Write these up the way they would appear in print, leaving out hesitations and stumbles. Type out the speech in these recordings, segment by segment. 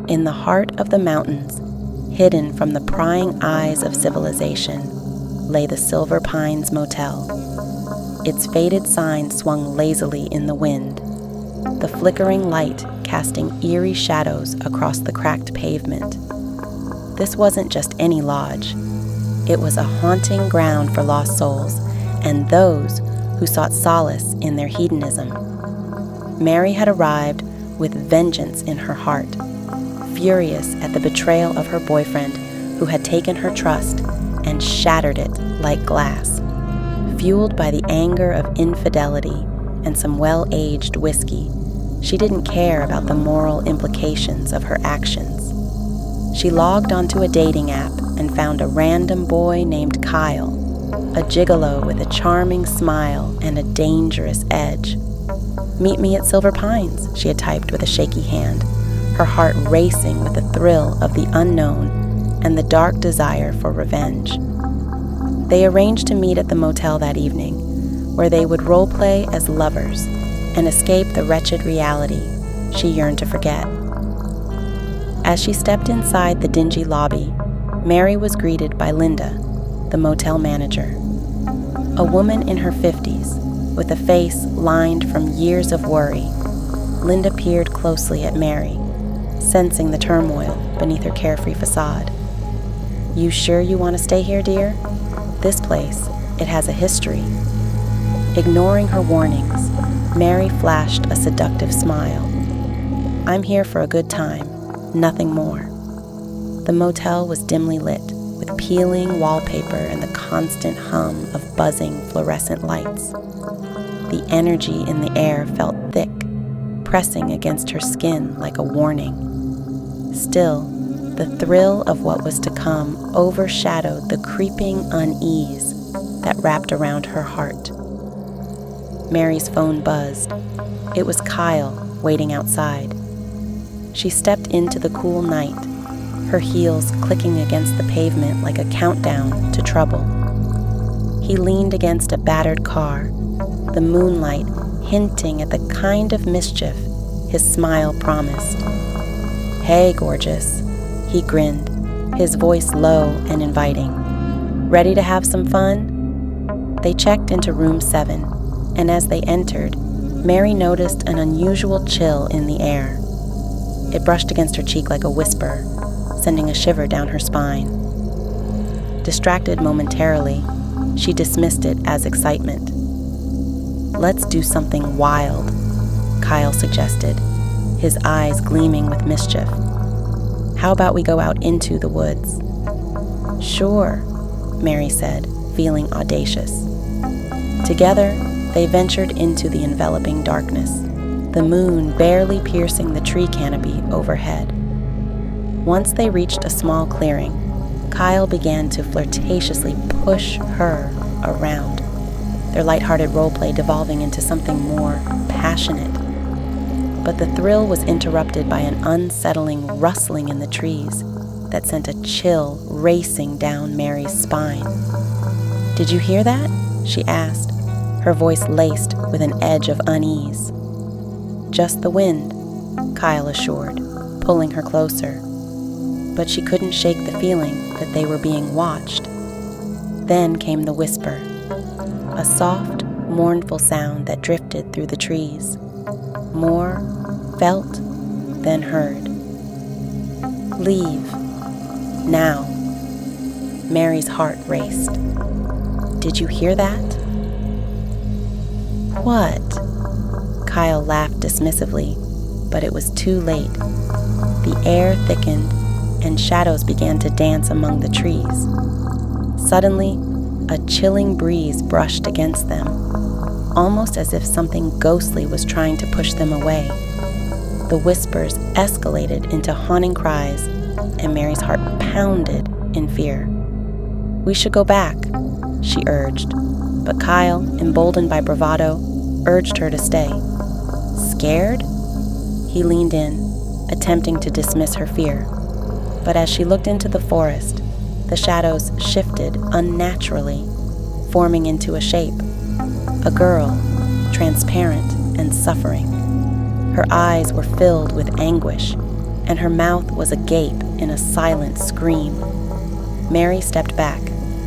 In the heart of the mountains, hidden from the prying eyes of civilization, lay the Silver Pines Motel. Its faded sign swung lazily in the wind, the flickering light casting eerie shadows across the cracked pavement. This wasn't just any lodge. It was a haunting ground for lost souls and those who sought solace in their hedonism. Mary had arrived with vengeance in her heart, furious at the betrayal of her boyfriend who had taken her trust and shattered it like glass. Fueled by the anger of infidelity and some well-aged whiskey, she didn't care about the moral implications of her actions. She logged onto a dating app and found a random boy named Kyle, a gigolo with a charming smile and a dangerous edge. "Meet me at Silver Pines," she had typed with a shaky hand, her heart racing with the thrill of the unknown and the dark desire for revenge. They arranged to meet at the motel that evening, where they would role-play as lovers and escape the wretched reality she yearned to forget. As she stepped inside the dingy lobby, Mary was greeted by Linda, the motel manager. A woman in her 50s, with a face lined from years of worry, Linda peered closely at Mary, sensing the turmoil beneath her carefree facade. "You sure you want to stay here, dear? This place, it has a history." Ignoring her warnings, Mary flashed a seductive smile. "I'm here for a good time, nothing more." The motel was dimly lit, with peeling wallpaper and the constant hum of buzzing fluorescent lights. The energy in the air felt thick, pressing against her skin like a warning. Still, the thrill of what was to come overshadowed the creeping unease that wrapped around her heart. Mary's phone buzzed. It was Kyle waiting outside. She stepped into the cool night, her heels clicking against the pavement like a countdown to trouble. He leaned against a battered car, the moonlight hinting at the kind of mischief his smile promised. "Hey, gorgeous," he grinned, his voice low and inviting. "Ready to have some fun?" They checked into room 7, and as they entered, Mary noticed an unusual chill in the air. It brushed against her cheek like a whisper, sending a shiver down her spine. Distracted momentarily, she dismissed it as excitement. "Let's do something wild," Kyle suggested, his eyes gleaming with mischief. "How about we go out into the woods?" "Sure," Mary said, feeling audacious. Together, they ventured into the enveloping darkness, the moon barely piercing the tree canopy overhead. Once they reached a small clearing, Kyle began to flirtatiously push her around, their lighthearted roleplay devolving into something more passionate. But the thrill was interrupted by an unsettling rustling in the trees that sent a chill racing down Mary's spine. "Did you hear that?" she asked, her voice laced with an edge of unease. "Just the wind," Kyle assured, pulling her closer. But she couldn't shake the feeling that they were being watched. Then came the whisper, a soft, mournful sound that drifted through the trees, more felt than heard. "Leave. Now." Mary's heart raced. "Did you hear that?" "What?" Kyle laughed dismissively, but it was too late. The air thickened, and shadows began to dance among the trees. Suddenly, a chilling breeze brushed against them, almost as if something ghostly was trying to push them away. The whispers escalated into haunting cries, and Mary's heart pounded in fear. "We should go back," she urged, but Kyle, emboldened by bravado, urged her to stay. "Scared?" He leaned in, attempting to dismiss her fear. But as she looked into the forest, the shadows shifted unnaturally, forming into a shape. A girl, transparent and suffering. Her eyes were filled with anguish, and her mouth was agape in a silent scream. Mary stepped back,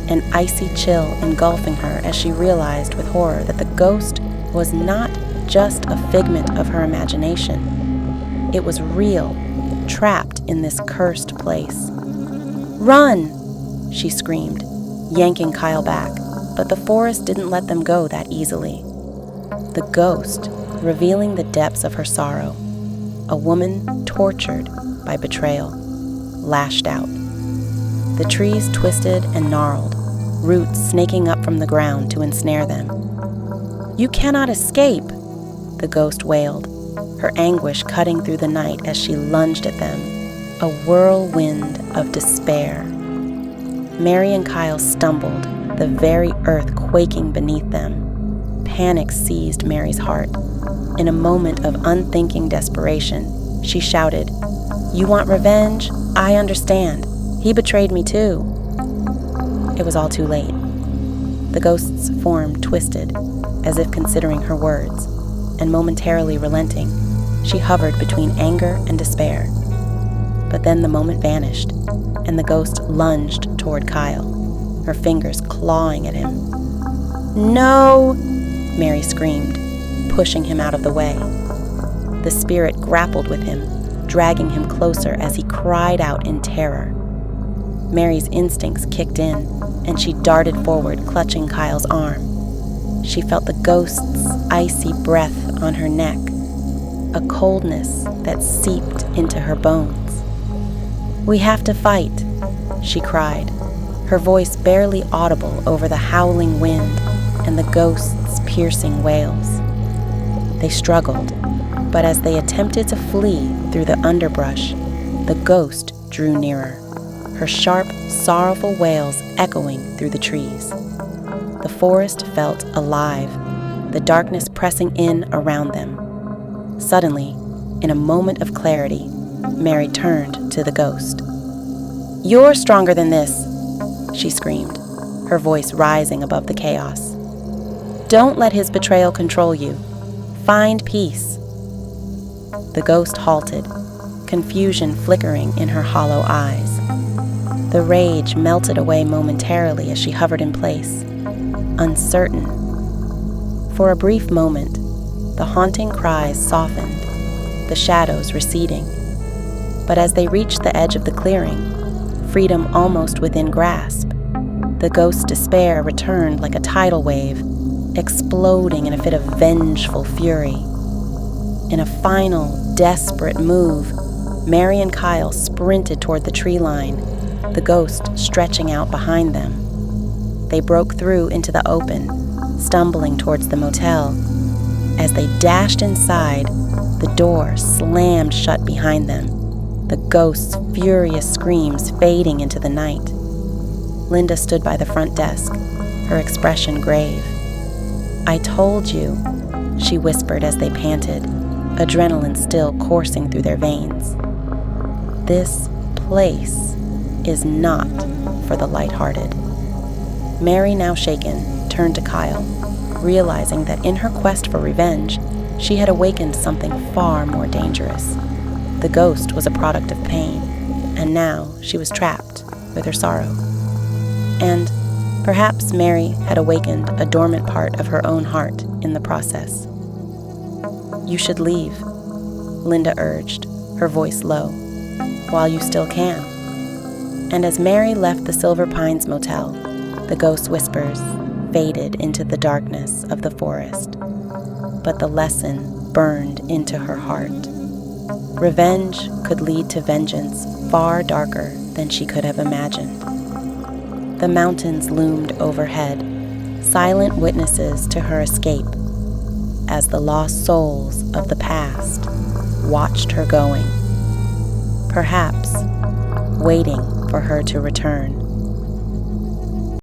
an icy chill engulfing her as she realized with horror that the ghost was not just a figment of her imagination. It was real, trapped in this cursed place. "Run!" she screamed, yanking Kyle back, but the forest didn't let them go that easily. The ghost, revealing the depths of her sorrow, a woman tortured by betrayal, lashed out. The trees twisted and gnarled, roots snaking up from the ground to ensnare them. "You cannot escape," the ghost wailed, her anguish cutting through the night as she lunged at them, a whirlwind of despair. Mary and Kyle stumbled, the very earth quaking beneath them. Panic seized Mary's heart. In a moment of unthinking desperation, she shouted, "You want revenge? I understand. He betrayed me too." It was all too late. The ghost's form twisted, as if considering her words, and momentarily relenting, she hovered between anger and despair. But then the moment vanished, and the ghost lunged toward Kyle, her fingers clawing at him. "No!" Mary screamed, pushing him out of the way. The spirit grappled with him, dragging him closer as he cried out in terror. Mary's instincts kicked in, and she darted forward, clutching Kyle's arm. She felt the ghost's icy breath on her neck, a coldness that seeped into her bones. "We have to fight," she cried, her voice barely audible over the howling wind and the ghost's piercing wails. They struggled, but as they attempted to flee through the underbrush, the ghost drew nearer, her sharp, sorrowful wails echoing through the trees. The forest felt alive, the darkness pressing in around them. Suddenly, in a moment of clarity, Mary turned to the ghost. "You're stronger than this," she screamed, her voice rising above the chaos. "Don't let his betrayal control you. Find peace." The ghost halted, confusion flickering in her hollow eyes. The rage melted away momentarily as she hovered in place, uncertain. For a brief moment, the haunting cries softened, the shadows receding. But as they reached the edge of the clearing, freedom almost within grasp, the ghost's despair returned like a tidal wave, exploding in a fit of vengeful fury. In a final, desperate move, Mary and Kyle sprinted toward the tree line, the ghost stretching out behind them. They broke through into the open, stumbling towards the motel. As they dashed inside, the door slammed shut behind them, the ghost's furious screams fading into the night. Linda stood by the front desk, her expression grave. "I told you," she whispered as they panted, adrenaline still coursing through their veins. "This place is not for the lighthearted." Mary, now shaken, turned to Kyle, realizing that in her quest for revenge, she had awakened something far more dangerous. The ghost was a product of pain, and now she was trapped with her sorrow. And perhaps Mary had awakened a dormant part of her own heart in the process. "You should leave," Linda urged, her voice low, "while you still can." And as Mary left the Silver Pines Motel, the ghost's whispers faded into the darkness of the forest. But the lesson burned into her heart. Revenge could lead to vengeance far darker than she could have imagined. The mountains loomed overhead, silent witnesses to her escape, as the lost souls of the past watched her going, perhaps waiting for her to return.